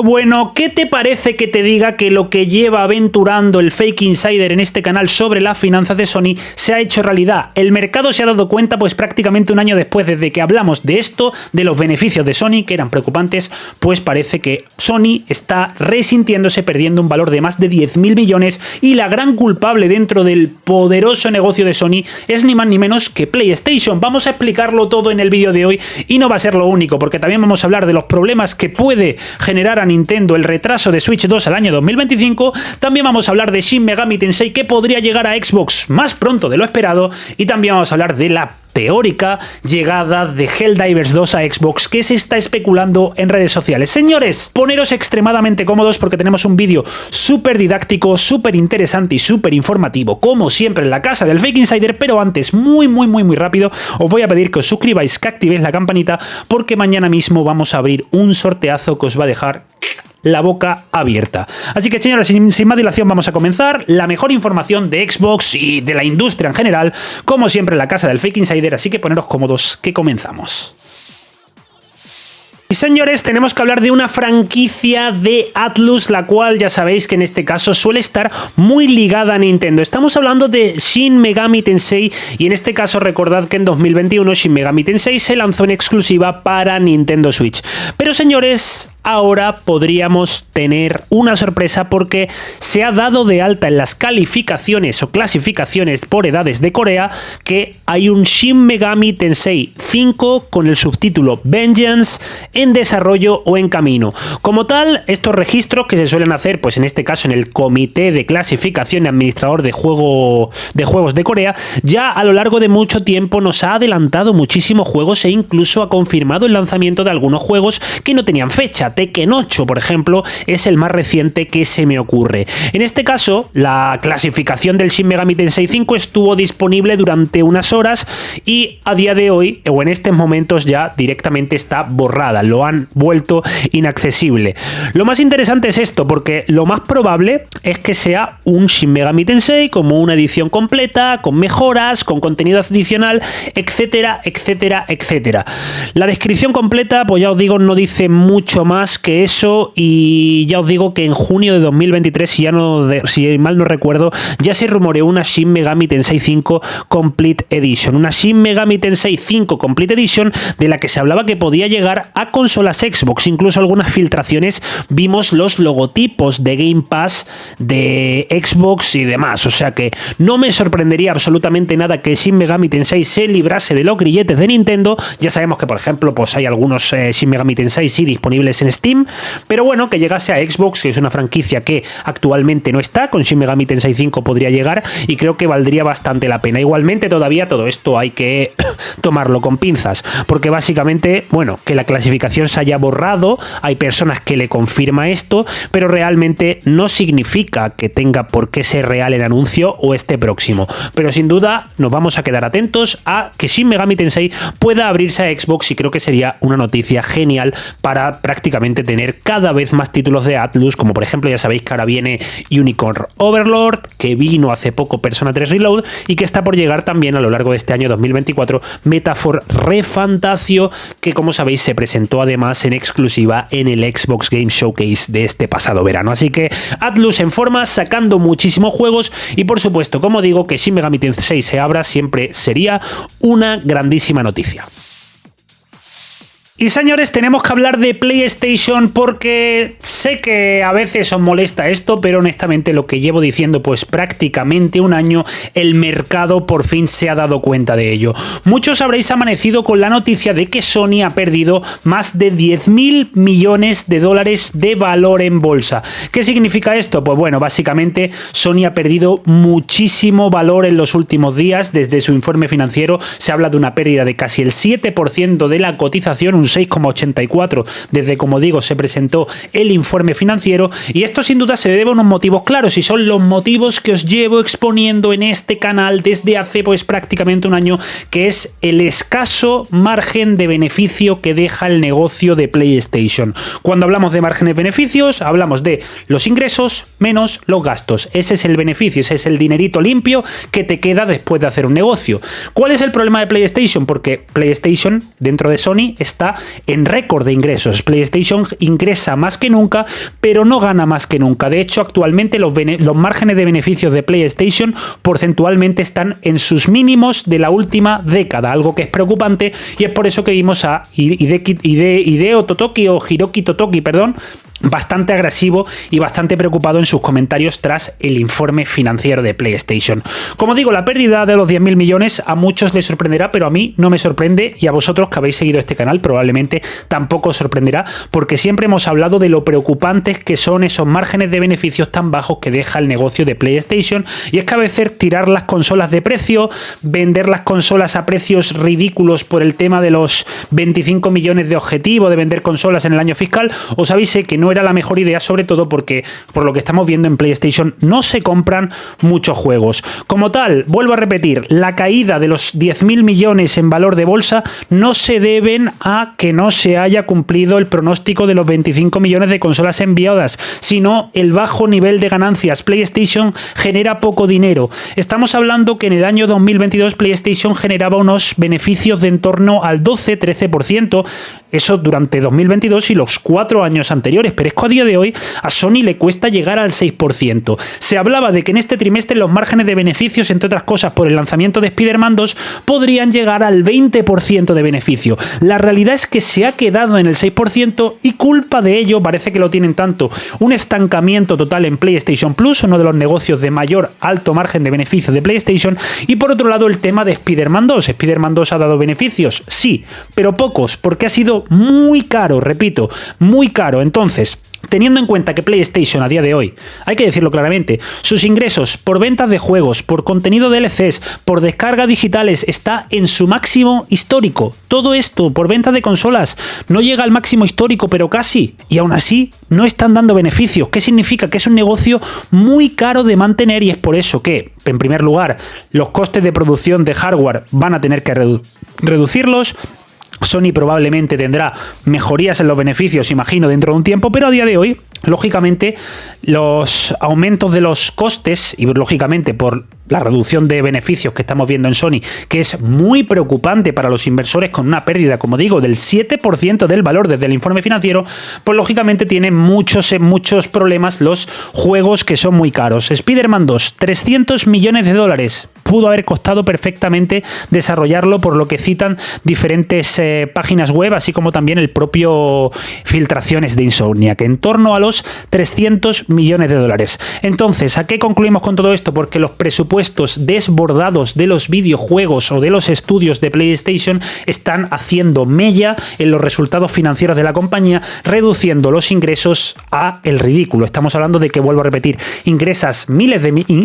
Bueno, ¿qué te parece que te diga que lo que lleva aventurando el Fake Insider en este canal sobre las finanzas de Sony se ha hecho realidad? El mercado se ha dado cuenta pues prácticamente un año después desde que hablamos de esto, de los beneficios de Sony, que eran preocupantes, pues parece que Sony está resintiéndose, perdiendo un valor de más de 10.000 millones y la gran culpable dentro del poderoso negocio de Sony es ni más ni menos que PlayStation. Vamos a explicarlo todo en el vídeo de hoy y no va a ser lo único, porque también vamos a hablar de los problemas que puede generar a Nintendo el retraso de Switch 2 al año 2025, también vamos a hablar de Shin Megami Tensei, que podría llegar a Xbox más pronto de lo esperado, y también vamos a hablar de la teórica llegada de Helldivers 2 a Xbox que se está especulando en redes sociales. Señores, poneros extremadamente cómodos porque tenemos un vídeo súper didáctico, súper interesante y súper informativo, como siempre en la casa del Fake Insider, pero antes, muy rápido, os voy a pedir que os suscribáis, que activéis la campanita, porque mañana mismo vamos a abrir un sorteazo que os va a dejar la boca abierta. Así que, señores, sin más dilación vamos a comenzar. La mejor información de Xbox y de la industria en general, como siempre en la casa del Fake Insider, así que poneros cómodos que comenzamos. Y señores, tenemos que hablar de una franquicia de Atlus, la cual ya sabéis que en este caso suele estar muy ligada a Nintendo. Estamos hablando de Shin Megami Tensei, y en este caso recordad que en 2021 Shin Megami Tensei se lanzó en exclusiva para Nintendo Switch. Pero señores, ahora podríamos tener una sorpresa porque se ha dado de alta en las calificaciones o clasificaciones por edades de Corea que hay un Shin Megami Tensei 5 con el subtítulo Vengeance en desarrollo o en camino. Como tal, estos registros que se suelen hacer, pues en este caso en el Comité de Clasificación y Administrador de Juegos de Corea, ya a lo largo de mucho tiempo nos ha adelantado muchísimos juegos e incluso ha confirmado el lanzamiento de algunos juegos que no tenían fecha. Tekken 8, por ejemplo, es el más reciente que se me ocurre. En este caso, la clasificación del Shin Megami Tensei 5 estuvo disponible durante unas horas y a día de hoy, o en estos momentos, ya directamente está borrada. Lo han vuelto inaccesible. Lo más interesante es esto, porque lo más probable es que sea un Shin Megami Tensei como una edición completa, con mejoras, con contenido adicional, etcétera, etcétera, etcétera. La descripción completa, pues ya os digo, no dice mucho más que eso, y ya os digo que en junio de 2023, si mal no recuerdo, ya se rumoreó una Shin Megami Tensei 5 Complete Edition. Una Shin Megami Tensei 5 Complete Edition de la que se hablaba que podía llegar a consolas Xbox. Incluso algunas filtraciones vimos los logotipos de Game Pass de Xbox y demás. O sea que no me sorprendería absolutamente nada que Shin Megami Tensei se librase de los grilletes de Nintendo. Ya sabemos que, por ejemplo, pues hay algunos Shin Megami Tensei sí disponibles en Steam, pero bueno, que llegase a Xbox, que es una franquicia que actualmente no está, con Shin Megami Tensei 5 podría llegar y creo que valdría bastante la pena. Igualmente, todavía todo esto hay que tomarlo con pinzas, porque básicamente, bueno, que la clasificación se haya borrado, hay personas que le confirma esto, pero realmente no significa que tenga por qué ser real el anuncio o esté próximo. Pero sin duda nos vamos a quedar atentos a que Shin Megami Tensei pueda abrirse a Xbox, y creo que sería una noticia genial para prácticamente tener cada vez más títulos de Atlus, como por ejemplo ya sabéis que ahora viene Unicorn Overlord, que vino hace poco Persona 3 Reload y que está por llegar también a lo largo de este año 2024 Metaphor ReFantasio, que como sabéis se presentó además en exclusiva en el Xbox Game Showcase de este pasado verano. Así que Atlus en forma, sacando muchísimos juegos, y por supuesto, como digo, que Shin Megami Tensei se abra siempre sería una grandísima noticia. Y señores, tenemos que hablar de PlayStation porque sé que a veces os molesta esto, pero honestamente lo que llevo diciendo pues prácticamente un año, el mercado por fin se ha dado cuenta de ello. Muchos habréis amanecido con la noticia de que Sony ha perdido más de 10.000 millones de dólares de valor en bolsa. ¿Qué significa esto? Pues bueno, básicamente Sony ha perdido muchísimo valor en los últimos días. Desde su informe financiero se habla de una pérdida de casi el 7% de la cotización, un 6,84 desde, como digo, se presentó el informe financiero, y esto sin duda se debe a unos motivos claros, y son los motivos que os llevo exponiendo en este canal desde hace pues prácticamente un año, que es el escaso margen de beneficio que deja el negocio de PlayStation. Cuando hablamos de márgenes de beneficios, hablamos de los ingresos menos los gastos. Ese es el beneficio, ese es el dinerito limpio que te queda después de hacer un negocio. ¿Cuál es el problema de PlayStation? Porque PlayStation dentro de Sony está en récord de ingresos. PlayStation ingresa más que nunca, pero no gana más que nunca. De hecho, actualmente los márgenes de beneficios de PlayStation porcentualmente están en sus mínimos de la última década, algo que es preocupante, y es por eso que vimos a Hideo Totoki, o Hiroki Totoki, perdón, bastante agresivo y bastante preocupado en sus comentarios tras el informe financiero de PlayStation. Como digo, la pérdida de los 10.000 millones a muchos les sorprenderá, pero a mí no me sorprende, y a vosotros que habéis seguido este canal probablemente tampoco os sorprenderá, porque siempre hemos hablado de lo preocupantes que son esos márgenes de beneficios tan bajos que deja el negocio de PlayStation, y es que a veces tirar las consolas de precio, vender las consolas a precios ridículos por el tema de los 25 millones de objetivo de vender consolas en el año fiscal, os avise que no era la mejor idea, sobre todo porque, por lo que estamos viendo en PlayStation, no se compran muchos juegos. Como tal, vuelvo a repetir, la caída de los 10.000 millones en valor de bolsa no se deben a que no se haya cumplido el pronóstico de los 25 millones de consolas enviadas, sino el bajo nivel de ganancias. PlayStation genera poco dinero. Estamos hablando que en el año 2022 PlayStation generaba unos beneficios de en torno al 12-13%, eso durante 2022 y los 4 años anteriores, pero es que a día de hoy a Sony le cuesta llegar al 6%. Se hablaba de que en este trimestre los márgenes de beneficios, entre otras cosas por el lanzamiento de Spider-Man 2, podrían llegar al 20% de beneficio. La realidad es que se ha quedado en el 6%, y culpa de ello parece que lo tienen tanto un estancamiento total en PlayStation Plus, uno de los negocios de mayor alto margen de beneficio de PlayStation, y por otro lado el tema de Spider-Man 2. Spider-Man 2 ha dado beneficios, sí, pero pocos, porque ha sido muy caro, repito, muy caro. Entonces, teniendo en cuenta que PlayStation a día de hoy, hay que decirlo claramente, sus ingresos por ventas de juegos, por contenido de DLCs, por descargas digitales, está en su máximo histórico. Todo esto por ventas de consolas no llega al máximo histórico, pero casi, y aún así no están dando beneficios. ¿Qué significa? Que es un negocio muy caro de mantener, y es por eso que, en primer lugar, los costes de producción de hardware van a tener que reducirlos. Sony probablemente tendrá mejorías en los beneficios, imagino, dentro de un tiempo, pero a día de hoy, lógicamente, los aumentos de los costes y, lógicamente, por la reducción de beneficios que estamos viendo en Sony, que es muy preocupante para los inversores, con una pérdida, como digo, del 7% del valor desde el informe financiero, pues lógicamente tienen muchos problemas los juegos que son muy caros. Spider-Man 2, 300 millones de dólares. Pudo haber costado perfectamente desarrollarlo, por lo que citan diferentes páginas web, así como también el propio filtraciones de Insomniac, en torno a los 300 millones de dólares. Entonces, ¿a qué concluimos con todo esto? Porque los presupuestos desbordados de los videojuegos o de los estudios de PlayStation están haciendo mella en los resultados financieros de la compañía, reduciendo los ingresos a el ridículo. Estamos hablando de que, vuelvo a repetir,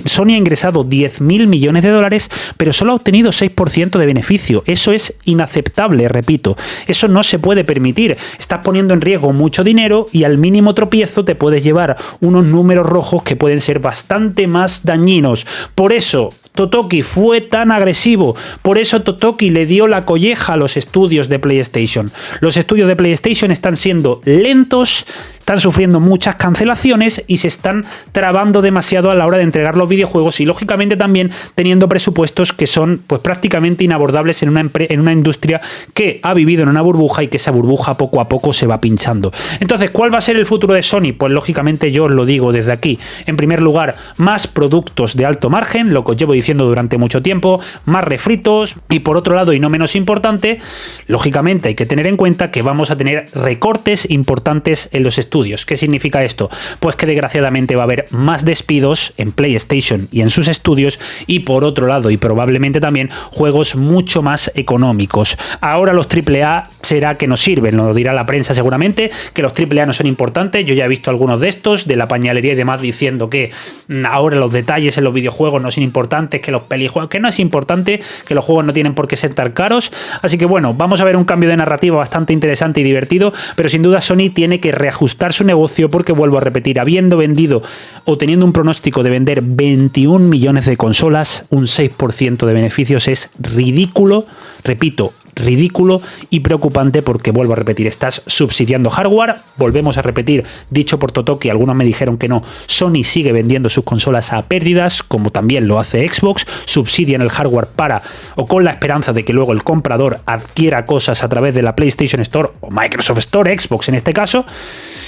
Sony ha ingresado 10.000 millones de dólares, pero solo ha obtenido 6% de beneficio. Eso es inaceptable, repito. Eso no se puede permitir. Estás poniendo en riesgo mucho dinero, y al mínimo tropiezo te puedes llevar unos números rojos que pueden ser bastante más dañinos. Por eso Totoki fue tan agresivo, por eso Totoki le dio la colleja a los estudios de PlayStation. Los estudios de PlayStation están siendo lentos, están sufriendo muchas cancelaciones y se están trabando demasiado a la hora de entregar los videojuegos, y lógicamente también teniendo presupuestos que son pues prácticamente inabordables en una industria que ha vivido en una burbuja, y que esa burbuja poco a poco se va pinchando. Entonces, ¿cuál va a ser el futuro de Sony? Pues lógicamente yo os lo digo desde aquí. En primer lugar, más productos de alto margen, lo que os llevo diciendo durante mucho tiempo, más refritos, y por otro lado, y no menos importante, lógicamente hay que tener en cuenta que vamos a tener recortes importantes en los estudios. ¿Qué significa esto? Pues que desgraciadamente va a haber más despidos en PlayStation y en sus estudios, y por otro lado, y probablemente también, juegos mucho más económicos. Ahora los AAA será que no sirven, lo dirá la prensa seguramente, que los AAA no son importantes. Yo ya he visto algunos de estos, de la pañalería y demás, diciendo que ahora los detalles en los videojuegos no son importantes, que los pelijuegos, que no es importante, que los juegos no tienen por qué ser tan caros. Así que bueno, vamos a ver un cambio de narrativa bastante interesante y divertido, pero sin duda Sony tiene que reajustar su negocio, porque, vuelvo a repetir, habiendo vendido o teniendo un pronóstico de vender 21 millones de consolas, un 6% de beneficios es ridículo, repito, ridículo y preocupante porque, vuelvo a repetir, estás subsidiando hardware. Volvemos a repetir, dicho por Totoki, algunos me dijeron que no, Sony sigue vendiendo sus consolas a pérdidas, como también lo hace Xbox, subsidian el hardware o con la esperanza de que luego el comprador adquiera cosas a través de la PlayStation Store o Microsoft Store, Xbox en este caso,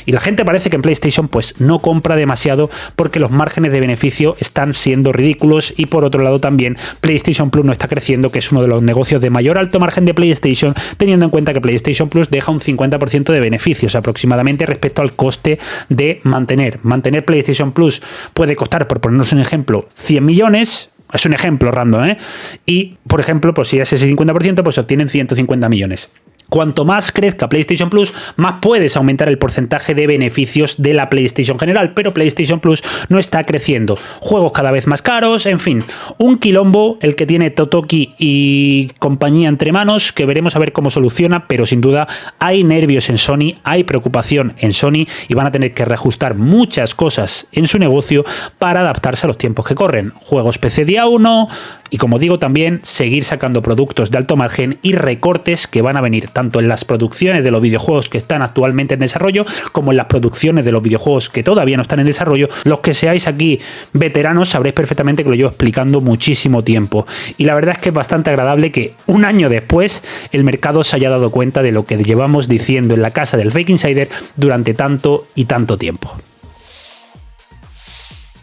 y la gente parece que en PlayStation pues no compra demasiado porque los márgenes de beneficio están siendo ridículos, y por otro lado también PlayStation Plus no está creciendo, que es uno de los negocios de mayor alto margen de PlayStation, teniendo en cuenta que PlayStation Plus deja un 50% de beneficios aproximadamente respecto al coste de mantener. Mantener PlayStation Plus puede costar, por ponernos un ejemplo, 100 millones. Es un ejemplo random, ¿eh? Y, por ejemplo, pues si es ese 50%, pues obtienen 150 millones. Cuanto más crezca PlayStation Plus, más puedes aumentar el porcentaje de beneficios de la PlayStation general, pero PlayStation Plus no está creciendo. Juegos cada vez más caros, en fin, un quilombo el que tiene Totoki y compañía entre manos, que veremos a ver cómo soluciona, pero sin duda hay nervios en Sony, hay preocupación en Sony y van a tener que reajustar muchas cosas en su negocio para adaptarse a los tiempos que corren. Juegos PC día 1 y, como digo, también seguir sacando productos de alto margen y recortes que van a venir tanto en las producciones de los videojuegos que están actualmente en desarrollo como en las producciones de los videojuegos que todavía no están en desarrollo. Los que seáis aquí veteranos sabréis perfectamente que lo llevo explicando muchísimo tiempo, y la verdad es que es bastante agradable que un año después el mercado se haya dado cuenta de lo que llevamos diciendo en la casa del Fake Insider durante tanto y tanto tiempo.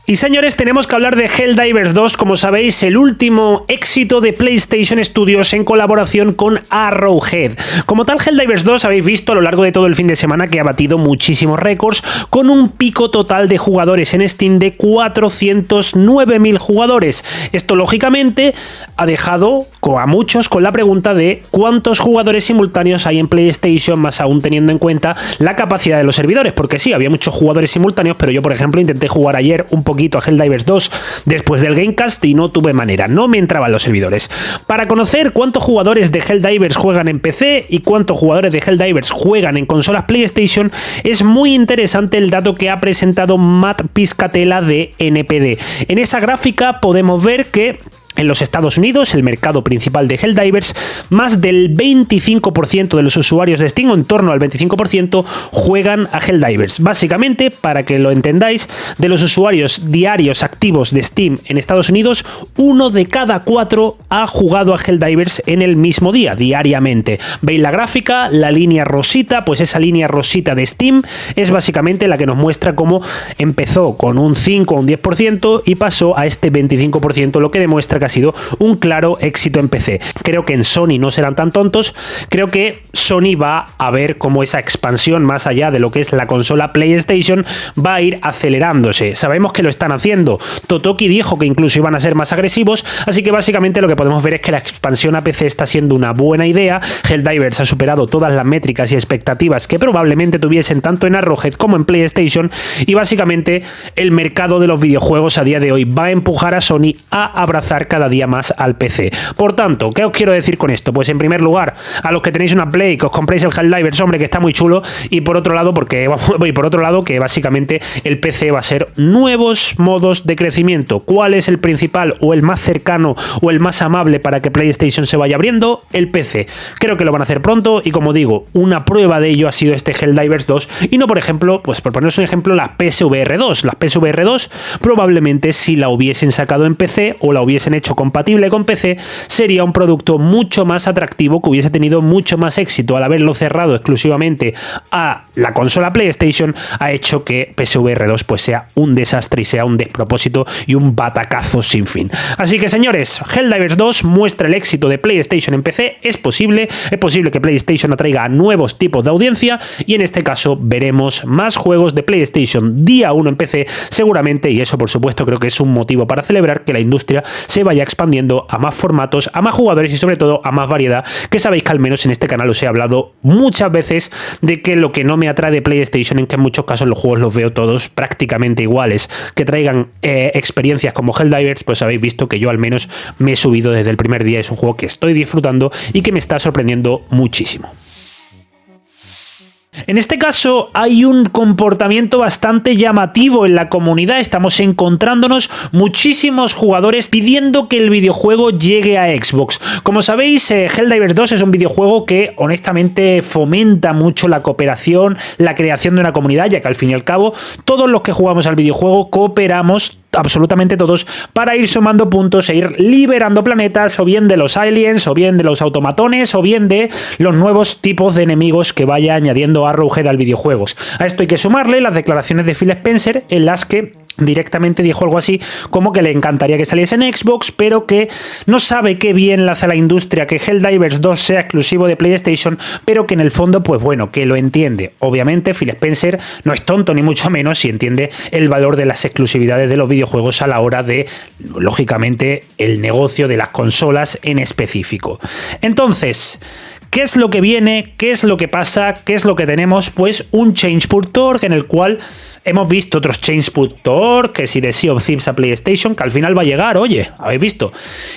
Y señores, tenemos que hablar de Helldivers 2, como sabéis, el último éxito de PlayStation Studios en colaboración con Arrowhead. Como tal, Helldivers 2 habéis visto a lo largo de todo el fin de semana que ha batido muchísimos récords, con un pico total de jugadores en Steam de 409.000 jugadores. Esto, lógicamente, ha dejado a muchos con la pregunta de cuántos jugadores simultáneos hay en PlayStation, más aún teniendo en cuenta la capacidad de los servidores, porque sí, había muchos jugadores simultáneos, pero yo, por ejemplo, intenté jugar ayer un poquito a Helldivers 2 después del Gamecast y no tuve manera, no me entraban los servidores. Para conocer cuántos jugadores de Helldivers juegan en PC y cuántos jugadores de Helldivers juegan en consolas PlayStation, es muy interesante el dato que ha presentado Matt Piscatella de NPD. En esa gráfica podemos ver que en los Estados Unidos, el mercado principal de Helldivers, más del 25% de los usuarios de Steam, o en torno al 25%, juegan a Helldivers. Básicamente, para que lo entendáis, de los usuarios diarios activos de Steam en Estados Unidos, 1 de cada 4 ha jugado a Helldivers en el mismo día, diariamente. ¿Veis la gráfica? La línea rosita, pues esa línea rosita de Steam es básicamente la que nos muestra cómo empezó con un 5 o un 10% y pasó a este 25%, lo que demuestra que ha sido un claro éxito en PC. Creo que en Sony no serán tan tontos, creo que Sony va a ver cómo esa expansión más allá de lo que es la consola PlayStation va a ir acelerándose. Sabemos que lo están haciendo, Totoki dijo que incluso iban a ser más agresivos, así que básicamente lo que podemos ver es que la expansión a PC está siendo una buena idea. Helldivers ha superado todas las métricas y expectativas que probablemente tuviesen tanto en Arrowhead como en PlayStation, y básicamente el mercado de los videojuegos a día de hoy va a empujar a Sony a abrazar cada día más al PC. Por tanto, ¿qué os quiero decir con esto? Pues en primer lugar, a los que tenéis una Play, que os compréis el Helldivers, hombre, que está muy chulo, y por otro lado, que básicamente el PC va a ser nuevos modos de crecimiento. ¿Cuál es el principal o el más cercano o el más amable para que PlayStation se vaya abriendo? El PC. Creo que lo van a hacer pronto, y como digo, una prueba de ello ha sido este Helldivers 2, y no, por ejemplo, pues por poneros un ejemplo, la PSVR 2. La PSVR 2 probablemente, si la hubiesen sacado en PC o la hubiesen hecho compatible con PC, sería un producto mucho más atractivo, que hubiese tenido mucho más éxito. Al haberlo cerrado exclusivamente a la consola PlayStation, ha hecho que PSVR 2 pues sea un desastre y sea un despropósito y un batacazo sin fin. Así que, señores, Helldivers 2 muestra el éxito de PlayStation en PC. Es posible que PlayStation atraiga a nuevos tipos de audiencia, y en este caso veremos más juegos de PlayStation día 1 en PC seguramente, y eso por supuesto creo que es un motivo para celebrar que la industria se vaya expandiendo a más formatos, a más jugadores y sobre todo a más variedad, que sabéis que al menos en este canal os he hablado muchas veces de que lo que no me atrae de PlayStation, en que en muchos casos los juegos los veo todos prácticamente iguales, que traigan experiencias como Helldivers, pues habéis visto que yo al menos me he subido desde el primer día. Es un juego que estoy disfrutando y que me está sorprendiendo muchísimo. En este caso hay un comportamiento bastante llamativo en la comunidad. Estamos encontrándonos muchísimos jugadores pidiendo que el videojuego llegue a Xbox. Como sabéis, Helldivers 2 es un videojuego que honestamente fomenta mucho la cooperación, la creación de una comunidad, ya que al fin y al cabo todos los que jugamos al videojuego cooperamos, absolutamente todos, para ir sumando puntos e ir liberando planetas, o bien de los aliens, o bien de los automatones, o bien de los nuevos tipos de enemigos que vaya añadiendo Arrowhead al videojuego. A esto hay que sumarle las declaraciones de Phil Spencer, en las que directamente dijo algo así como que le encantaría que saliese en Xbox, pero que no sabe qué bien le hace a la industria que Helldivers 2 sea exclusivo de PlayStation, pero que en el fondo, pues bueno, que lo entiende. Obviamente Phil Spencer no es tonto ni mucho menos y entiende el valor de las exclusividades de los videojuegos a la hora de, lógicamente, el negocio de las consolas en específico. Entonces, ¿qué es lo que viene? ¿Qué es lo que pasa? ¿Qué es lo que tenemos? Pues un Change.org en el cual hemos visto otros Change.org, que si de Sea of Thieves a PlayStation, que al final va a llegar, oye, habéis visto,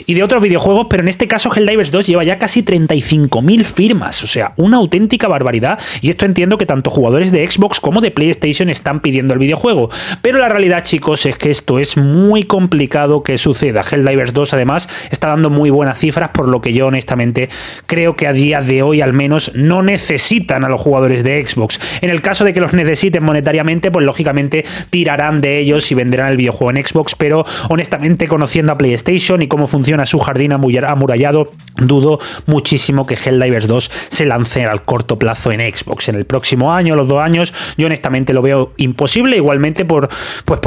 y de otros videojuegos, pero en este caso Helldivers 2 lleva ya casi 35.000 firmas, o sea, una auténtica barbaridad, y esto entiendo que tanto jugadores de Xbox como de PlayStation están pidiendo el videojuego, pero la realidad, chicos, es que esto es muy complicado que suceda. Helldivers 2 además está dando muy buenas cifras, por lo que yo honestamente creo que a día de hoy al menos no necesitan a los jugadores de Xbox. En el caso de que los necesiten monetariamente, pues lógicamente tirarán de ellos y venderán el videojuego en Xbox, pero honestamente, conociendo a PlayStation y cómo funciona su jardín amurallado, dudo muchísimo que Helldivers 2 se lance al corto plazo en Xbox. En el próximo año, los 2 años, yo honestamente lo veo imposible, igualmente por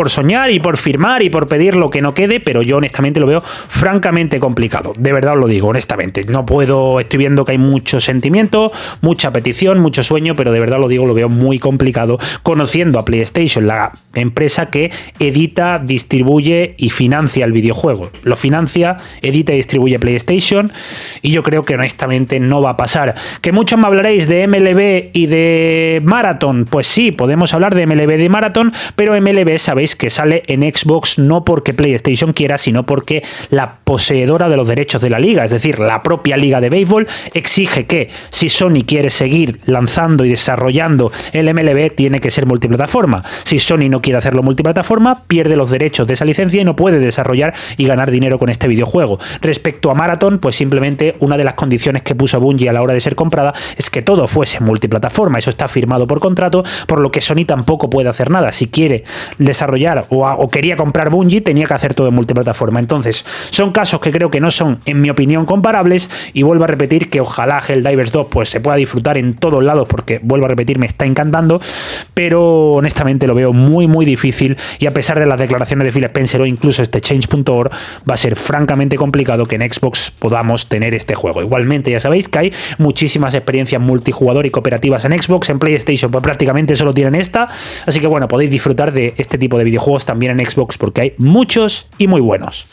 soñar y por firmar y por pedir lo que no quede, pero yo honestamente lo veo francamente complicado. De verdad os lo digo, honestamente. No puedo, estoy viendo que hay mucho sentimiento, mucha petición, mucho sueño, pero de verdad lo digo, lo veo muy complicado, conociendo a PlayStation, la empresa que edita, distribuye y financia el videojuego. Lo financia, edita y distribuye PlayStation, y yo creo que honestamente no va a pasar. Que muchos me hablaréis de MLB y de Marathon, pues sí, podemos hablar de MLB y de Marathon, pero MLB sabéis que sale en Xbox no porque PlayStation quiera, sino porque la poseedora de los derechos de la liga, es decir, la propia liga de béisbol, exige que si Sony quiere seguir lanzando y desarrollando el MLB, tiene que ser multiplataforma. Si Sony no quiere hacerlo multiplataforma, pierde los derechos de esa licencia y no puede desarrollar y ganar dinero con este videojuego. Respecto a Marathon, pues simplemente una de las condiciones que puso Bungie a la hora de ser comprada es que todo fuese multiplataforma. Eso está firmado por contrato, por lo que Sony tampoco puede hacer nada. Si quiere desarrollar o quería comprar Bungie, tenía que hacer todo en multiplataforma. Entonces, son casos que creo que no son, en mi opinión, comparables, y vuelvo a repetir que ojalá Helldivers 2 pues se pueda disfrutar en todos lados, porque vuelvo a repetir, me está encantando, pero honestamente lo veo muy muy difícil, y a pesar de las declaraciones de Phil Spencer o incluso este Change.org, va a ser francamente complicado que en Xbox podamos tener este juego. Igualmente, ya sabéis que hay muchísimas experiencias multijugador y cooperativas en Xbox. En PlayStation pues prácticamente solo tienen esta, así que bueno, podéis disfrutar de este tipo de videojuegos también en Xbox, porque hay muchos y muy buenos.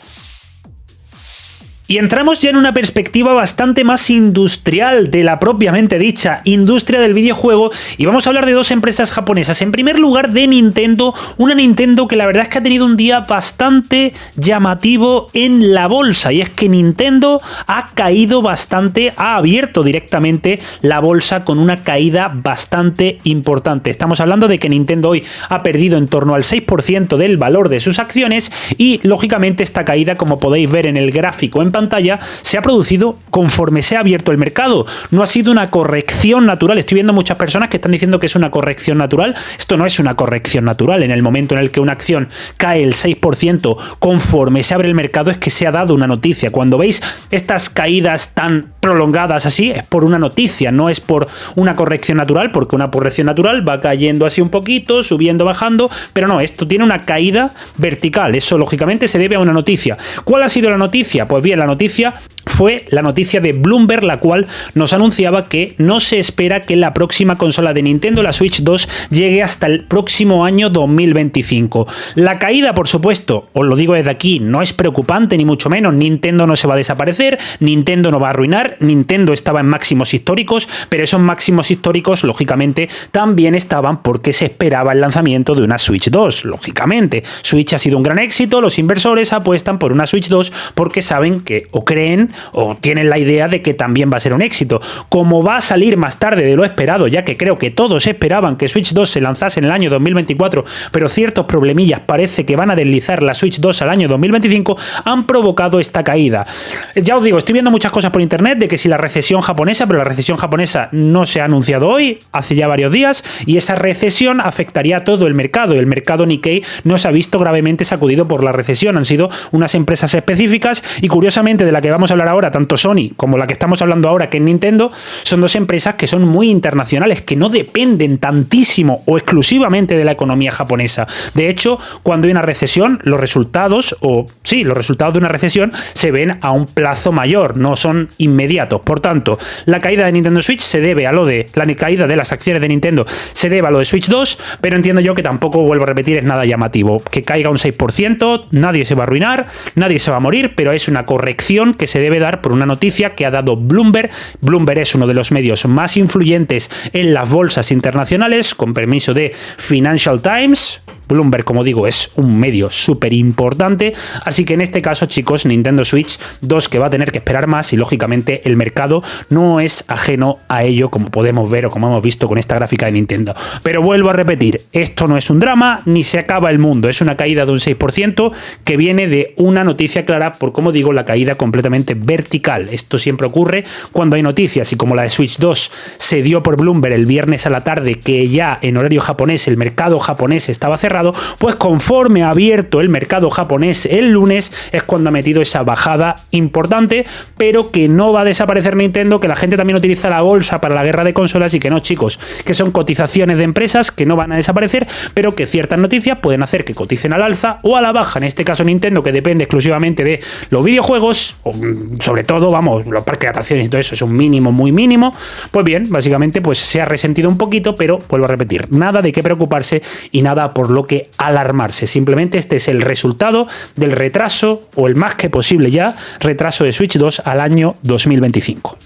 Y entramos ya en una perspectiva bastante más industrial de la propiamente dicha industria del videojuego, y vamos a hablar de dos empresas japonesas. En primer lugar, de Nintendo, una Nintendo que la verdad es que ha tenido un día bastante llamativo en la bolsa, y es que Nintendo ha caído bastante, ha abierto directamente la bolsa con una caída bastante importante. Estamos hablando de que Nintendo hoy ha perdido en torno al 6% del valor de sus acciones, y lógicamente esta caída, como podéis ver en el gráfico en pantalla, se ha producido conforme se ha abierto el mercado. No ha sido una corrección natural. Estoy viendo muchas personas que están diciendo que es una corrección natural. Esto no es una corrección natural. En el momento en el que una acción cae el 6% conforme se abre el mercado, es que se ha dado una noticia. Cuando veis estas caídas tan prolongadas así, es por una noticia, no es por una corrección natural, porque una corrección natural va cayendo así un poquito, subiendo, bajando, pero no, esto tiene una caída vertical. Eso lógicamente se debe a una noticia. ¿Cuál ha sido la noticia? Pues bien, la noticia fue la noticia de Bloomberg, la cual nos anunciaba que no se espera que la próxima consola de Nintendo, la Switch 2, llegue hasta el próximo año 2025. La caída, por supuesto, os lo digo desde aquí, no es preocupante ni mucho menos. Nintendo no se va a desaparecer, Nintendo no va a arruinar, Nintendo estaba en máximos históricos, pero esos máximos históricos, lógicamente, también estaban porque se esperaba el lanzamiento de una Switch 2, lógicamente. Switch ha sido un gran éxito, los inversores apuestan por una Switch 2 porque saben que o creen o tienen la idea de que también va a ser un éxito. Como va a salir más tarde de lo esperado, ya que creo que todos esperaban que Switch 2 se lanzase en el año 2024, pero ciertos problemillas parece que van a deslizar la Switch 2 al año 2025, han provocado esta caída. Ya os digo, estoy viendo muchas cosas por internet de que si la recesión japonesa, pero la recesión japonesa no se ha anunciado hoy, hace ya varios días, y esa recesión afectaría a todo el mercado, y el mercado Nikkei no se ha visto gravemente sacudido por la recesión. Han sido unas empresas específicas y curiosamente de la que vamos a hablar ahora, tanto Sony como la que estamos hablando ahora, que es Nintendo, son dos empresas que son muy internacionales, que no dependen tantísimo o exclusivamente de la economía japonesa. De hecho, cuando hay una recesión, los resultados de una recesión se ven a un plazo mayor, no son inmediatos. Por tanto, la caída de Nintendo Switch se debe a la caída de las acciones de Nintendo se debe a lo de Switch 2, pero entiendo yo que tampoco, vuelvo a repetir, es nada llamativo. Que caiga un 6%, nadie se va a arruinar, nadie se va a morir, pero es una corrección que se debe dar por una noticia que ha dado Bloomberg. Bloomberg es uno de los medios más influyentes en las bolsas internacionales, con permiso de Financial Times. Bloomberg, como digo, es un medio súper importante, así que en este caso, chicos, Nintendo Switch 2 que va a tener que esperar más y lógicamente el mercado no es ajeno a ello, como podemos ver o como hemos visto con esta gráfica de Nintendo. Pero vuelvo a repetir, esto no es un drama ni se acaba el mundo, es una caída de un 6% que viene de una noticia clara por, como digo, la caída completamente vertical. Esto siempre ocurre cuando hay noticias y como la de Switch 2 se dio por Bloomberg el viernes a la tarde que ya en horario japonés el mercado japonés estaba cerrado, pues conforme ha abierto el mercado japonés el lunes es cuando ha metido esa bajada importante, pero que no va a desaparecer Nintendo, que la gente también utiliza la bolsa para la guerra de consolas y que no, chicos, que son cotizaciones de empresas que no van a desaparecer, pero que ciertas noticias pueden hacer que coticen al alza o a la baja. En este caso Nintendo, que depende exclusivamente de los videojuegos, o sobre todo, vamos, los parques de atracciones y todo eso es un mínimo, muy mínimo, pues bien, básicamente pues se ha resentido un poquito, pero vuelvo a repetir, nada de qué preocuparse y nada por lo que alarmarse. Simplemente este es el resultado del retraso, o el más que posible ya, retraso de Switch 2 al año 2025.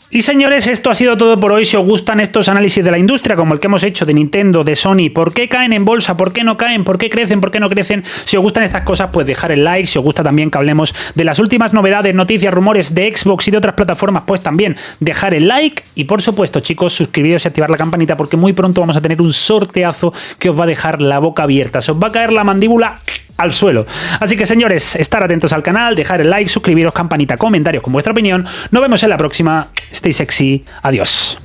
Y señores, esto ha sido todo por hoy. Si os gustan estos análisis de la industria, como el que hemos hecho de Nintendo, de Sony, ¿por qué caen en bolsa? ¿Por qué no caen? ¿Por qué crecen? ¿Por qué no crecen? Si os gustan estas cosas, pues dejar el like. Si os gusta también que hablemos de las últimas novedades, noticias, rumores de Xbox y de otras plataformas, pues también dejar el like. Y por supuesto, chicos, suscribiros y activar la campanita porque muy pronto vamos a tener un sorteazo que os va a dejar la boca abierta. Se os va a caer la mandíbula al suelo. Así que señores, estar atentos al canal, dejar el like, suscribiros, campanita, comentarios con vuestra opinión. Nos vemos en la próxima. Stay sexy. Adiós.